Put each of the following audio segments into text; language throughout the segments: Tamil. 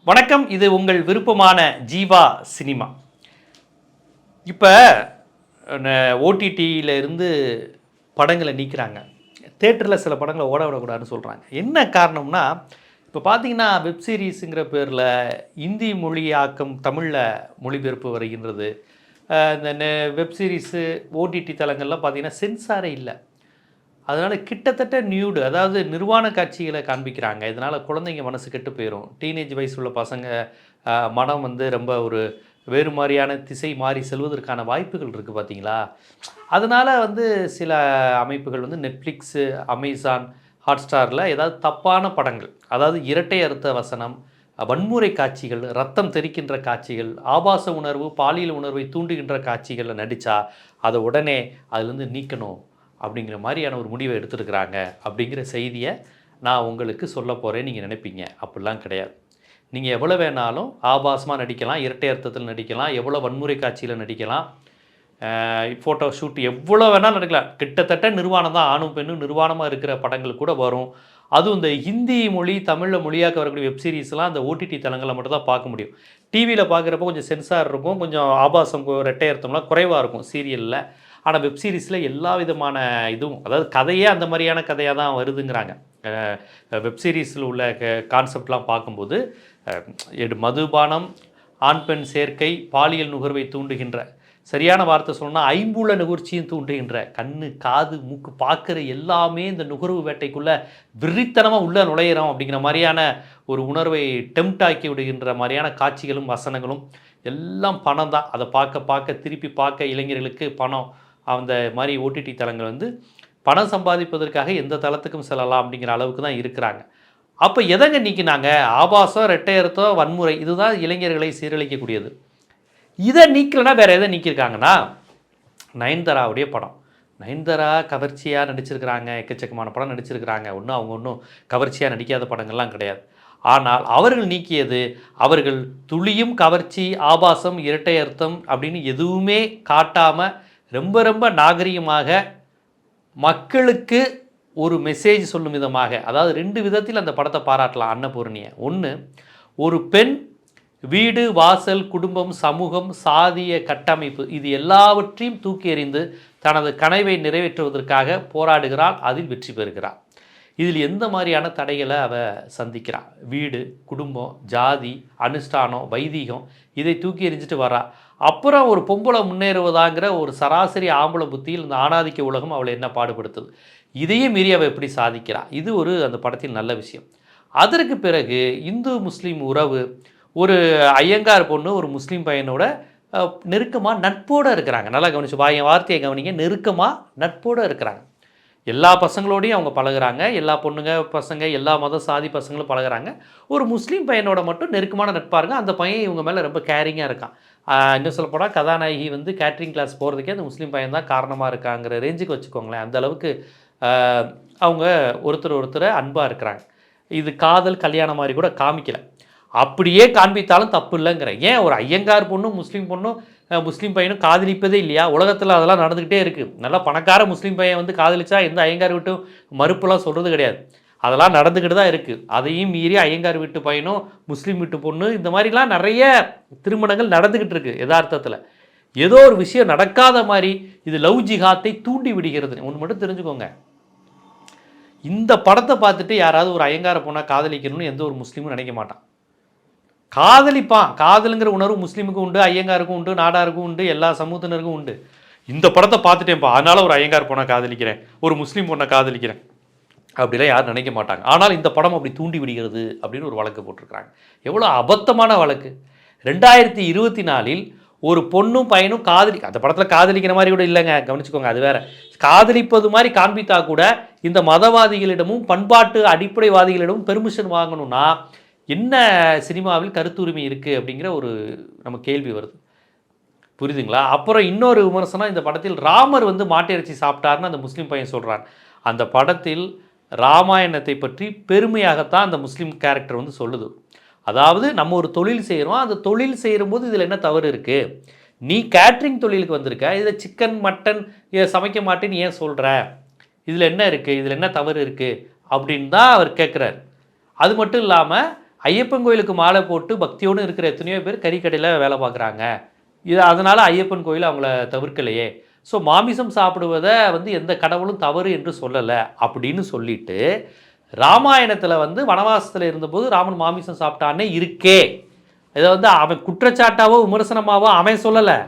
வணக்கம். இது உங்கள் விருப்பமான ஜீவா சினிமா. இப்போ ஓடிடியில் இருந்து படங்களை நீக்கிறாங்க. தேட்டரில் சில படங்களை ஓட விடக்கூடாதுன்னு சொல்கிறாங்க. என்ன காரணம்னா, இப்போ பார்த்தீங்கன்னா வெப் சீரிஸுங்கிற பேரில் இந்தி மொழியாக்கம் தமிழில் மொழிபெயர்ப்பு வருகின்றது. இந்த வெப் சீரிஸு ஓடிடி தளங்கள்லாம் பார்த்தீங்கன்னா சென்சாரே இல்லை. அதனால் கிட்டத்தட்ட நியூடு, அதாவது நிர்வாண காட்சிகளை காண்பிக்கிறாங்க. இதனால் குழந்தைங்க மனசு கெட்டு போயிடும். டீனேஜ் வயசு உள்ள பசங்க மனம் ரொம்ப ஒரு வேறு மாதிரியான திசை மாறி செல்வதற்கான வாய்ப்புகள் இருக்குது பார்த்தீங்களா. அதனால் சில அமைப்புகள் நெட்ஃப்ளிக்ஸு, அமேசான், ஹாட்ஸ்டாரில் ஏதாவது தப்பான படங்கள், அதாவது இரட்டை அர்த்த வசனம், வன்முறை காட்சிகள், ரத்தம் தெறிக்கின்ற காட்சிகள், ஆபாச உணர்வு, பாலியல் உணர்வை தூண்டுகின்ற காட்சிகளில் நடித்தா அதை உடனே அதுலேருந்து நீக்கணும் அப்படிங்கிற மாதிரியான ஒரு முடிவை எடுத்துருக்குறாங்க. அப்படிங்கிற செய்தியை நான் உங்களுக்கு சொல்ல போகிறேன். நீங்கள் நினைப்பீங்க, அப்படிலாம் கிடையாது. நீங்கள் எவ்வளோ வேணாலும் ஆபாசமாக நடிக்கலாம், இரட்டை அர்த்தத்தில் நடிக்கலாம், எவ்வளோ வன்முறை காட்சியில் நடிக்கலாம், ஃபோட்டோ ஷூட் எவ்வளோ வேணாலும் நடிக்கலாம். கிட்டத்தட்ட நிர்வாணம் தான், ஆணும் பெண்ணும் நிர்வாணமாக இருக்கிற படங்கள் கூட வரும். அதுவும் இந்த ஹிந்தி மொழி தமிழில் மொழியாக்க வரக்கூடிய வெப் சீரிஸ்லாம் அந்த ஓடிடி தளங்களில் மட்டும் தான் பார்க்க முடியும். டிவியில் பார்க்குறப்போ கொஞ்சம் சென்சார் இருக்கும், கொஞ்சம் ஆபாசம் இரட்டை அர்த்தம்லாம் குறைவாக இருக்கும் சீரியலில். ஆனால் வெப் சீரிஸில் எல்லா விதமான இதுவும், அதாவது கதையே அந்த மாதிரியான கதையாக தான் வருதுங்கிறாங்க. வெப் சீரிஸில் உள்ள கான்செப்ட்லாம் பார்க்கும்போது மதுபானம், ஆண் பெண் சேர்க்கை, பாலியல் நுகர்வை தூண்டுகின்ற, சரியான வார்த்தை சொல்லணும்னா ஐம்புல நுகர்ச்சியும் தூண்டுகின்ற, கண்ணு காது மூக்கு பார்க்குற எல்லாமே இந்த நுகர்வு வேட்டைக்குள்ளே விரித்தனமாக உள்ளே நுழையிறோம் அப்படிங்கிற மாதிரியான ஒரு உணர்வை டெம்ட் ஆக்கி விடுகின்ற மாதிரியான காட்சிகளும் வசனங்களும் எல்லாம் பணம் தான். அதை பார்க்க திருப்பி பார்க்க இளைஞர்களுக்கு பணம். அந்த மாதிரி ஓடிடி தளங்கள் பணம் சம்பாதிப்பதற்காக எந்த தளத்துக்கும் செல்லலாம் அப்படிங்கிற அளவுக்கு தான் இருக்கிறாங்க. அப்போ எதங்க நீக்கினாங்க? ஆபாசம், இரட்டை அர்த்தம், வன்முறை, இதுதான் இளைஞர்களை சீரழிக்கக்கூடியது. இதை நீக்கலைன்னா வேறு எதை நீக்கியிருக்காங்கன்னா, நயன்தாராவுடைய படம். நயன்தாரா கவர்ச்சியாக நடிச்சிருக்கிறாங்க, எக்கச்சக்கமான படம் நடிச்சிருக்கிறாங்க. அவங்க ஒன்றும் கவர்ச்சியாக நடிக்காத படங்கள்லாம் கிடையாது. ஆனால் அவர்கள் நீக்கியது, அவர்கள் துளியும் கவர்ச்சி, ஆபாசம், இரட்டை அர்த்தம் அப்படின்னு எதுவுமே காட்டாமல் ரொம்ப நாகரிகமாக மக்களுக்கு ஒரு மெசேஜ் சொல்லும் விதமாக, அதாவது 2 விதத்தில் அந்த படத்தை பாராட்டலாம் அன்னபூர்ணியை. ஒன்று, ஒரு பெண் வீடு, வாசல், குடும்பம், சமூகம், சாதிய கட்டமைப்பு இது எல்லாவற்றையும் தூக்கி எறிந்து தனது கனவை நிறைவேற்றுவதற்காக போராடுகிறாள், அதில் வெற்றி பெறுகிறாள். இதில் எந்த மாதிரியான தடைகளை அவள் சந்திக்கிறாள்? வீடு, குடும்பம், ஜாதி, அனுஷ்டானம், வைதீகம் இதை தூக்கி எறிஞ்சிட்டு வரா. அப்புறம் ஒரு பொம்பளை முன்னேறுவதாங்கிற ஒரு சராசரி ஆம்பளை புத்தியில் இந்த ஆணாதிக்க உலகம் அவளை என்ன பாடுபடுத்துது, இதையும் மீறி அவள் எப்படி சாதிக்கிறாள். இது ஒரு அந்த படத்தில் நல்ல விஷயம். அதற்கு பிறகு இந்து முஸ்லீம் உறவு, ஒரு ஐயங்கார் பொண்ணு ஒரு முஸ்லீம் பையனோட நெருக்கமாக நட்போடு இருக்கிறாங்க. நல்லா கவனிச்சு என் வார்த்தையை கவனிங்க, நெருக்கமாக நட்போடு இருக்கிறாங்க. எல்லா பசங்களோடையும் அவங்க பழகுறாங்க, எல்லா பொண்ணுங்க பசங்க எல்லா மத சாதி பசங்களும் பழகுறாங்க. ஒரு முஸ்லீம் பையனோட மட்டும் நெருக்கமான நட்பாக இருங்க. அந்த பையன் இவங்க மேலே ரொம்ப கேரிங்காக இருக்கான். இன்னும் சொல்லப்போனால் கதாநாயகி கேட்ரிங் கிளாஸ் போகிறதுக்கே அந்த முஸ்லீம் பையன் தான் காரணமாக இருக்காங்கிற ரேஞ்சுக்கு வச்சுக்கோங்களேன். அந்த அளவுக்கு அவங்க ஒருத்தரை அன்பாக இருக்கிறாங்க. இது காதல் கல்யாணம் மாதிரி கூட காமிக்கலை. அப்படியே காண்பித்தாலும் தப்பு இல்லைங்கிறேன். ஏன் ஒரு ஐயங்கார் பொண்ணும் முஸ்லீம் பொண்ணும் முஸ்லீம் பையனும் காதலிப்பதே இல்லையா? உலகத்தில் அதெல்லாம் நடந்துக்கிட்டே இருக்குது. நல்லா பணக்கார முஸ்லீம் பையன் காதலிச்சா எந்த ஐயங்கார் வீட்டும் மறுப்புலாம் சொல்கிறது கிடையாது. அதெல்லாம் நடந்துக்கிட்டு தான் இருக்குது. அதையும் மீறி ஐயங்கார் வீட்டு பையனும் முஸ்லீம் வீட்டு பொண்ணு இந்த மாதிரிலாம் நிறைய திருமணங்கள் நடந்துக்கிட்டு இருக்குது. யதார்த்தத்தில் ஏதோ ஒரு விஷயம் நடக்காத மாதிரி இது லவ் ஜிஹாத்தை தூண்டி விடுகிறது. ஒன்று மட்டும் தெரிஞ்சுக்கோங்க, இந்த படத்தை பார்த்துட்டு யாராவது ஒரு ஐயங்கார பொண்ணை காதலிக்கணும்னு எந்த ஒரு முஸ்லீமும் நினைக்க மாட்டான். காதலிப்பான். காதலுங்கிற உணர்வு முஸ்லீமுக்கும் உண்டு, ஐயங்காருக்கும் உண்டு, நாடாருக்கும் உண்டு, எல்லா சமூகத்தினருக்கும் உண்டு. இந்த படத்தை பார்த்துட்டேன்ப்பா அதனால் ஒரு ஐயங்கார் பொண்ணை காதலிக்கிறேன், ஒரு முஸ்லீம் பொண்ணை காதலிக்கிறேன் அப்படிலாம் யாரும் நினைக்க மாட்டாங்க. ஆனால் இந்த படம் அப்படி தூண்டி விடுகிறது அப்படின்னு ஒரு வழக்கு போட்டிருக்கிறாங்க. எவ்வளோ அபத்தமான வழக்கு. 2024 ஒரு பொண்ணும் பையனும் அந்த படத்தில் காதலிக்கிற மாதிரி கூட இல்லைங்க, கவனிச்சுக்கோங்க, அது வேற. காதலிப்பது மாதிரி காண்பித்தா கூட இந்த மதவாதிகளிடமும் பண்பாட்டு அடிப்படைவாதிகளிடமும் பெர்மிஷன் வாங்கணும்னா என்ன சினிமாவில் கருத்துரிமை இருக்குது அப்படிங்கிற ஒரு நம்ம கேள்வி வருது. புரியுதுங்களா? அப்புறம் இன்னொரு விமர்சனம், இந்த படத்தில் ராமர் மாட்டு இறைச்சி சாப்பிட்டாருன்னு அந்த முஸ்லீம் பையன் சொல்கிறான். அந்த படத்தில் ராமாயணத்தை பற்றி பெருமையாகத்தான் அந்த முஸ்லீம் கேரக்டர் சொல்லுது. அதாவது நம்ம ஒரு தொழில் செய்கிறோம், அந்த தொழில் செய்யும்போது இதில் என்ன தவறு இருக்குது? நீ கேட்ரிங் தொழிலுக்கு வந்திருக்க, இதில் சிக்கன் மட்டன் சமைக்க மாட்டேன்னு ஏன் சொல்கிற? இதில் என்ன இருக்குது? இதில் என்ன தவறு இருக்குது அப்படின்னு தான் அவர் கேட்குறாரு. அது மட்டும் இல்லாமல் ஐயப்பன் கோயிலுக்கு மாலை போட்டு பக்தியோடு இருக்கிற எத்தனையோ பேர் கறிக்கடையில் வேலை பார்க்குறாங்க. அதனால் ஐயப்பன் கோயில் அவங்கள தவிர்க்கலையே. ஸோ மாமிசம் சாப்பிடுவதை எந்த கடவுளும் தவறு என்று சொல்லலை அப்படின்னு சொல்லிட்டு, ராமாயணத்தில் வனவாசத்தில் இருந்தபோது ராமன் மாமிசம் சாப்பிட்டானே இருக்கே. இதை அவன் குற்றச்சாட்டாவோ விமர்சனமாவோ அவன் சொல்லலை.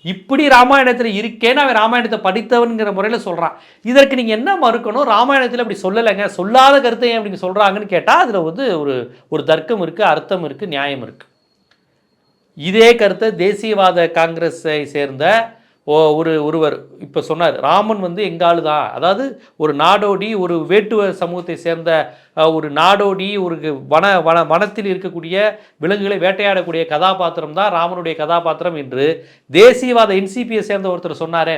இப்படி ராமாயணத்தில் இருக்கேன்னு அவன் ராமாயணத்தை படித்தவன்கிற முறையில் சொல்கிறான். இதற்கு நீங்கள் என்ன மறுக்கணும்? ராமாயணத்தில் அப்படி சொல்லலைங்க, சொல்லாத கருத்தை ஏன் அப்படி சொல்கிறாங்கன்னு கேட்டால் அதில் ஒரு தர்க்கம் இருக்குது, அர்த்தம் இருக்குது, நியாயம் இருக்குது. இதே கருத்தை தேசியவாத காங்கிரஸை சேர்ந்த ஒருவர் இப்போ சொன்னார். ராமன் எங்காளு தான், அதாவது ஒரு நாடோடி, ஒரு வேட்டுவ சமூகத்தை சேர்ந்த ஒரு நாடோடி, ஒரு வனத்தில் இருக்கக்கூடிய விலங்குகளை வேட்டையாடக்கூடிய கதாபாத்திரம் தான் ராமனுடைய கதாபாத்திரம் என்று தேசியவாத என்சிபியை சேர்ந்த ஒருத்தர் சொன்னாரே.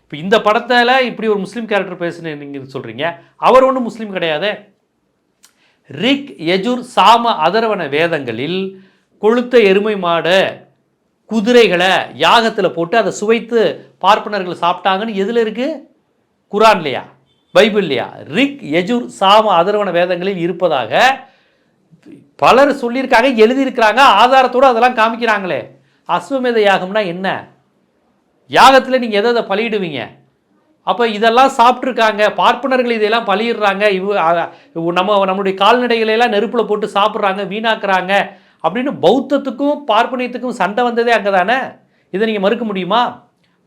இப்போ இந்த படத்தில் இப்படி ஒரு முஸ்லீம் கேரக்டர் பேசுன்னு நீங்கள் சொல்கிறீங்க. அவர் ஒன்றும் முஸ்லீம் கிடையாது. ரிக் யஜுர் சாம அதர்வன வேதங்களில் கொளுத்த எருமை மாடு, குதிரைகளை யாகத்தில் போட்டு அதை சுவைத்து பார்ப்பனர்கள் சாப்பிட்டாங்கன்னு எதில் இருக்குது? குரான்லையா, பைபிள்லையா? ரிக் யஜுர் சாம அதர்வன வேதங்களில் இருப்பதாக பலர் சொல்லியிருக்காங்க, எழுதியிருக்கிறாங்க, ஆதாரத்தோடு அதெல்லாம் காமிக்கிறாங்களே. அஸ்வமேத யாகம்னா என்ன? யாகத்தில் நீங்கள் எதை பலியிடுவீங்க? அப்போ இதெல்லாம் சாப்பிட்ருக்காங்க பார்ப்பனர்கள், இதையெல்லாம் பலியிடுறாங்க, நம்மளுடைய கால்நடைகளையெல்லாம் நெருப்பில் போட்டு சாப்பிட்றாங்க, வீணாக்குறாங்க அப்படின்னு பௌத்தத்துக்கும் பார்ப்பனியத்துக்கும் சண்டை வந்ததே அங்கே தானே. இதை நீங்கள் மறுக்க முடியுமா?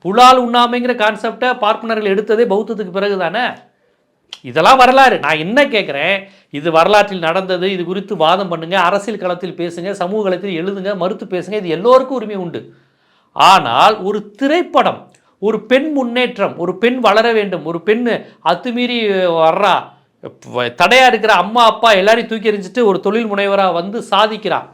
புலால் உண்ணாமைங்கிற கான்செப்டை பார்ப்பனர்கள் எடுத்ததே பௌத்தத்துக்கு பிறகு தானே. இதெல்லாம் வரலாறு. நான் என்ன கேட்குறேன், இது வரலாற்றில் நடந்தது, இது குறித்து வாதம் பண்ணுங்க, அரசியல் களத்தில் பேசுங்க, சமூக களத்தில் எழுதுங்க, மறுத்து பேசுங்க, இது எல்லோருக்கும் உரிமை உண்டு. ஆனால் ஒரு திரைப்படம், ஒரு பெண் முன்னேற்றம், ஒரு பெண் வளர வேண்டும், ஒரு பெண் அத்துமீறி வர்றா, தடையாக இருக்கிற அம்மா அப்பா எல்லாரையும் தூக்கி எறிஞ்சிட்டு ஒரு தொழில் முனைவராக சாதிக்கிறான்,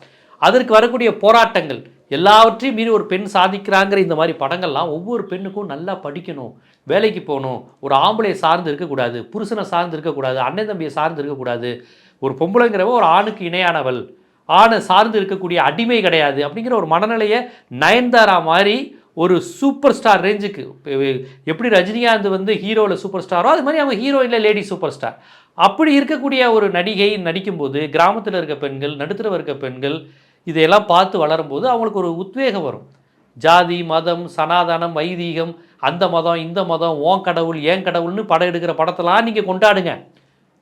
அதற்கு வரக்கூடிய போராட்டங்கள் எல்லாவற்றையும் மீறி ஒரு பெண் சாதிக்கிறாங்கிற இந்த மாதிரி படங்கள்லாம் ஒவ்வொரு பெண்ணுக்கும் நல்லா படிக்கணும், வேலைக்கு போகணும், ஒரு ஆம்பளையை சார்ந்து இருக்கக்கூடாது, புருஷனை சார்ந்து இருக்கக்கூடாது, அண்ணன் தம்பியை சார்ந்து இருக்கக்கூடாது, ஒரு பொம்பளைங்கிறவ ஒரு ஆணுக்கு இணையானவள், ஆணை சார்ந்து இருக்கக்கூடிய அடிமை கிடையாது அப்படிங்கிற ஒரு மனநிலையை நயன்தாரா மாதிரி ஒரு சூப்பர் ஸ்டார் ரேஞ்சுக்கு, எப்படி ரஜினிகாந்த் ஹீரோவில் சூப்பர் ஸ்டாரோ அது மாதிரி அவங்க ஹீரோயினில் லேடி சூப்பர் ஸ்டார், அப்படி இருக்கக்கூடிய ஒரு நடிகை நடிக்கும்போது கிராமத்தில் இருக்க பெண்கள், நடுத்தர இருக்க பெண்கள் இதையெல்லாம் பார்த்து வளரும்போது அவங்களுக்கு ஒரு உத்வேகம் வரும். ஜாதி மதம் சனாதனம் வைதீகம், அந்த மதம் இந்த மதம், ஓன் கடவுள் ஏன் கடவுள்னு படம் எடுக்கிற படத்தெல்லாம் நீங்கள் கொண்டாடுங்க.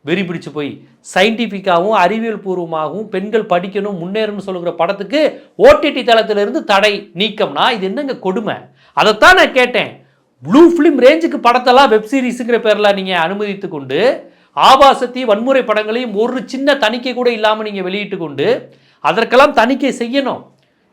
வெறி பிடிச்சு போய் சயின்டிஃபிக்காகவும் அறிவியல் பூர்வமாகவும் பெண்கள் படிக்கணும் முன்னேறணும்னு சொல்லுகிற படத்துக்கு ஓடிடி தளத்திலிருந்து தடை நீக்கம்னா இது என்னங்க கொடுமை? அதைத்தான் நான் கேட்டேன். ப்ளூ ஃபிலிம் ரேஞ்சுக்கு படத்தெல்லாம் வெப் சீரிஸுங்கிற பேரில் நீங்கள் அனுமதித்து கொண்டு, ஆபாசத்தையும் வன்முறை படங்களையும் ஒரு சின்ன தணிக்கை கூட இல்லாமல் நீங்கள் வெளியிட்டு கொண்டு, அதற்கெல்லாம் தணிக்கை செய்யணும்.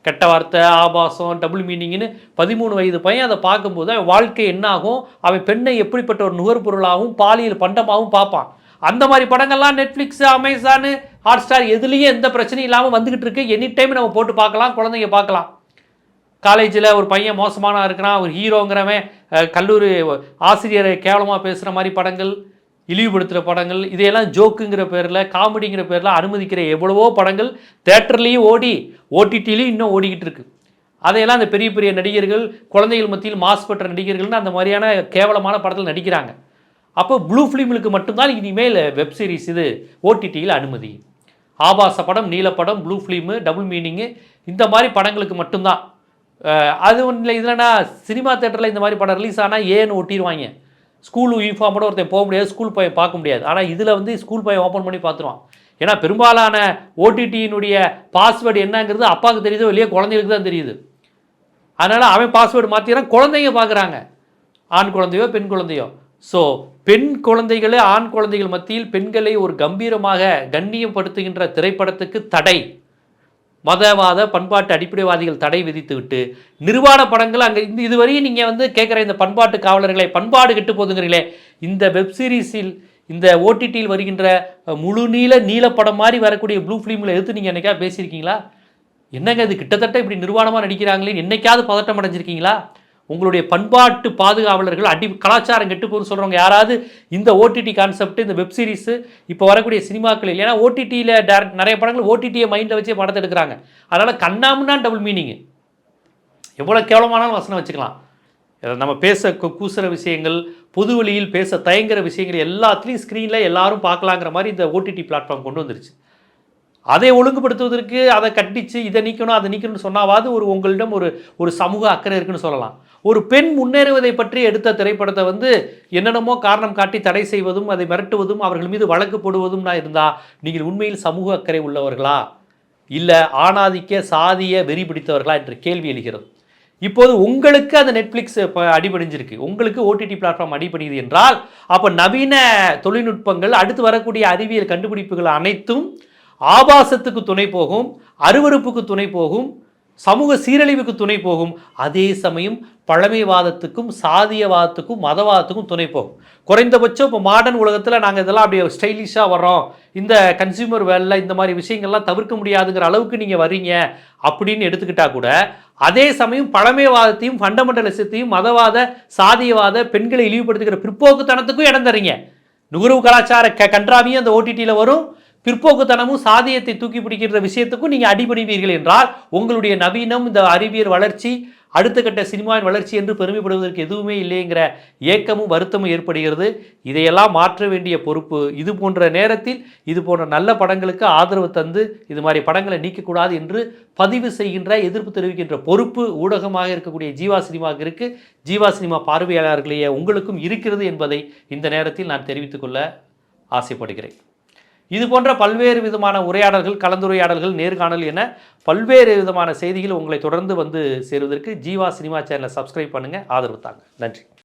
கெட்ட வார்த்தை, ஆபாசம், டபுள் மீனிங்னு 13 வயது பையன் அதை பார்க்கும்போது அவன் வாழ்க்கை என்ன ஆகும், அவன் பெண்ணை எப்படிப்பட்ட ஒரு நுகர்பொருளாகவும் பாலியல் பண்டமாகவும் பார்ப்பான். அந்த மாதிரி படங்கள்லாம் நெட்ஃப்ளிக்ஸு, அமேசானு, ஹாட்ஸ்டார் எதுலேயும் எந்த பிரச்சனையும் இல்லாமல் வந்துக்கிட்டு இருக்கு. எனி டைம் நம்ம போட்டு பார்க்கலாம், குழந்தைங்க பார்க்கலாம். காலேஜில் ஒரு பையன் மோசமான இருக்கிறான், ஒரு ஹீரோங்கிறவன் கல்லூரி ஆசிரியரை கேவலமாக பேசுகிற மாதிரி படங்கள், இழிவுபடுத்துகிற படங்கள், இதையெல்லாம் ஜோக்குங்கிற பேரில், காமெடிங்கிற பேரில் அனுமதிக்கிற எவ்வளவோ படங்கள் தேட்டர்லேயும் ஓடி ஓடிடிலையும் இன்னும் ஓடிக்கிட்டு இருக்கு. அதையெல்லாம் அந்த பெரிய பெரிய நடிகர்கள், குழந்தைகள் மத்தியில் மாசு பெற்ற நடிகர்கள்னு அந்த மாதிரியான கேவலமான படத்தில் நடிக்கிறாங்க. அப்போ ப்ளூ ஃபிலிமுக்கு மட்டும்தான் இனிமேல் வெப் சீரிஸ் இது ஓடிடியில் அனுமதி. ஆபாச படம், நீலப்படம், ப்ளூ ஃபிலிமு, டபுள் மீனிங்கு இந்த மாதிரி படங்களுக்கு மட்டும்தான். அது ஒன்றும் இல்லை. இதுலனா சினிமா தேட்டரில் இந்த மாதிரி படம் ரிலீஸ் ஆனால் ஏன்னு ஒட்டிடுவாங்க. ஸ்கூல் யூனிஃபார்மோட ஒருத்தன் போக முடியாது, ஸ்கூல் பையன் பார்க்க முடியாது. ஆனால் இதில் ஸ்கூல் பையன் ஓப்பன் பண்ணி பார்த்துருவான். ஏன்னா பெரும்பாலான ஓடிடியினுடைய பாஸ்வேர்டு என்னங்கிறது அப்பாவுக்கு தெரியுதோ இல்லையோ குழந்தைகளுக்கு தான் தெரியுது. அதனால் அவன் பாஸ்வேர்டு மாற்றிக்கிறான், குழந்தைங்க பார்க்குறாங்க, ஆண் குழந்தையோ பெண் குழந்தையோ. ஸோ பெண் குழந்தைகளே ஆண் குழந்தைகள் மத்தியில் பெண்களை ஒரு கம்பீரமாக கண்ணியப்படுத்துகின்ற திரைப்படத்துக்கு தடை. மதவாத பண்பாட்டு அடிப்படைவாதிகள் தடை விதித்து விட்டு நிர்வாண படங்கள் அங்கே இதுவரையும் நீங்கள் கேட்குற இந்த பண்பாட்டு காவலர்களை பண்பாடு கெட்டு போதுங்கிறீங்களே, இந்த வெப் சீரிஸில் இந்த ஓடிடியில் வருகின்ற முழு நீலப்படம் மாதிரி வரக்கூடிய ப்ளூ ஃபிலிமில் எடுத்து நீங்கள் என்னைக்கா பேசியிருக்கீங்களா? என்னங்க இது கிட்டத்தட்ட இப்படி நிர்வாணமாக நடிக்கிறாங்களே, என்னைக்காவது பதட்டம் அடைஞ்சிருக்கீங்களா? உங்களுடைய பண்பாட்டு பாதுகாவலர்கள் கலாச்சாரம் கெட்டு போகுதுன்னு சொல்கிறவங்க யாராவது இந்த ஓடிடி கான்செப்ட், இந்த வெப் சீரிஸு இப்போ வரக்கூடிய சினிமாக்கள், ஏன்னா ஓடிடியில் நிறைய படங்கள் ஓடிடியை மைண்டில் வச்சே படத்தை எடுக்கிறாங்க. அதனால் கண்ணாமுன்னா டபுள் மீனிங்கு, எவ்வளோ கேவலமானாலும் வசனம் வச்சுக்கலாம். நம்ம பேச கூசுகிற விஷயங்கள், பொது வழியில் பேச தயங்குற விஷயங்கள் எல்லாத்துலேயும் ஸ்க்ரீனில் எல்லாரும் பார்க்கலாங்கிற மாதிரி இந்த ஓடிடி பிளாட்ஃபார்ம் கொண்டு வந்துருச்சு. அதை ஒழுங்குபடுத்துவதற்கு அதை கட்டிச்சு இதை நீக்கணும் அதை நீக்கணும்னு சொன்னாவது உங்களிடம் ஒரு சமூக அக்கறை இருக்குன்னு சொல்லலாம். ஒரு பெண் முன்னேறுவதை பற்றி எடுத்த திரைப்படத்தை என்னென்னமோ காரணம் காட்டி தடை செய்வதும் அதை மிரட்டுவதும் அவர்கள் மீது வழக்கு போடுவதும் இருந்தால் நீங்கள் உண்மையில் சமூக அக்கறை உள்ளவர்களா இல்லை ஆணாதிக்க சாதிய வெறி பிடித்தவர்களா என்ற கேள்வி எழுகிறது. இப்போது உங்களுக்கு அந்த நெட்ஃப்ளிக்ஸ் அடிபடிஞ்சிருக்கு, உங்களுக்கு ஓடிடி பிளாட்ஃபார்ம் அடிபடிது என்றால் அப்போ நவீன தொழில்நுட்பங்கள் அடுத்து வரக்கூடிய அறிவியல் கண்டுபிடிப்புகள் அனைத்தும் ஆபாசத்துக்கு துணை போகும், அருவருப்புக்கு துணை போகும், சமூக சீரழிவுக்கு துணை போகும். அதே சமயம் பழமைவாதத்துக்கும் சாதியவாதத்துக்கும் மதவாதத்துக்கும் துணை போகும். குறைந்தபட்சம் இப்போ மாடர்ன் உலகத்தில் நாங்கள் இதெல்லாம் அப்படியே ஸ்டைலிஷாக வர்றோம், இந்த கன்சியூமர் வேலை இந்த மாதிரி விஷயங்கள்லாம் தவிர்க்க முடியாதுங்கிற அளவுக்கு நீங்கள் வர்றீங்க அப்படின்னு எடுத்துக்கிட்டால் கூட அதே சமயம் பழமைவாதத்தையும் ஃபண்டமெண்டலிசத்தையும் மதவாத சாதியவாத பெண்களை இழிவுபடுத்துகிற பிற்போக்குத்தனத்துக்கும் இடம் தர்றீங்க. நுகர்வு கலாச்சார கன்றாவியும் அந்த ஓடிடியில் வரும், பிற்போக்குத்தனமும் சாதியத்தை தூக்கி பிடிக்கிற விஷயத்துக்கும் நீங்கள் அடிபணிவீர்கள் என்றால் உங்களுடைய நவீனம் இந்த அறிவியல் வளர்ச்சி அடுத்த கட்ட சினிமாவின் வளர்ச்சி என்று பெருமைப்படுவதற்கு எதுவுமே இல்லைங்கிற ஏக்கமும் வருத்தமும் ஏற்படுகிறது. இதையெல்லாம் மாற்ற வேண்டிய பொறுப்பு இது போன்ற நேரத்தில் இது போன்ற நல்ல படங்களுக்கு ஆதரவு தந்து இது மாதிரி படங்களை நீக்கக்கூடாது என்று பதிவு செய்கின்ற எதிர்ப்பு தெரிவிக்கின்ற பொறுப்பு ஊடகமாக இருக்கக்கூடிய ஜீவா சினிமாவுக்கு இருக்குது. ஜீவா சினிமா பார்வையாளர்களையே உங்களுக்கும் இருக்கிறது என்பதை இந்த நேரத்தில் நான் தெரிவித்துக்கொள்ள ஆசைப்படுகிறேன். இது போன்ற பல்வேறு விதமான உரையாடல்கள், கலந்துரையாடல்கள், நேர்காணல் என பல்வேறு விதமான செய்திகள் உங்களை தொடர்ந்து சேருவதற்கு ஜீவா சினிமா சேனலை சப்ஸ்கிரைப் பண்ணுங்கள், ஆதரவு தாங்க. நன்றி.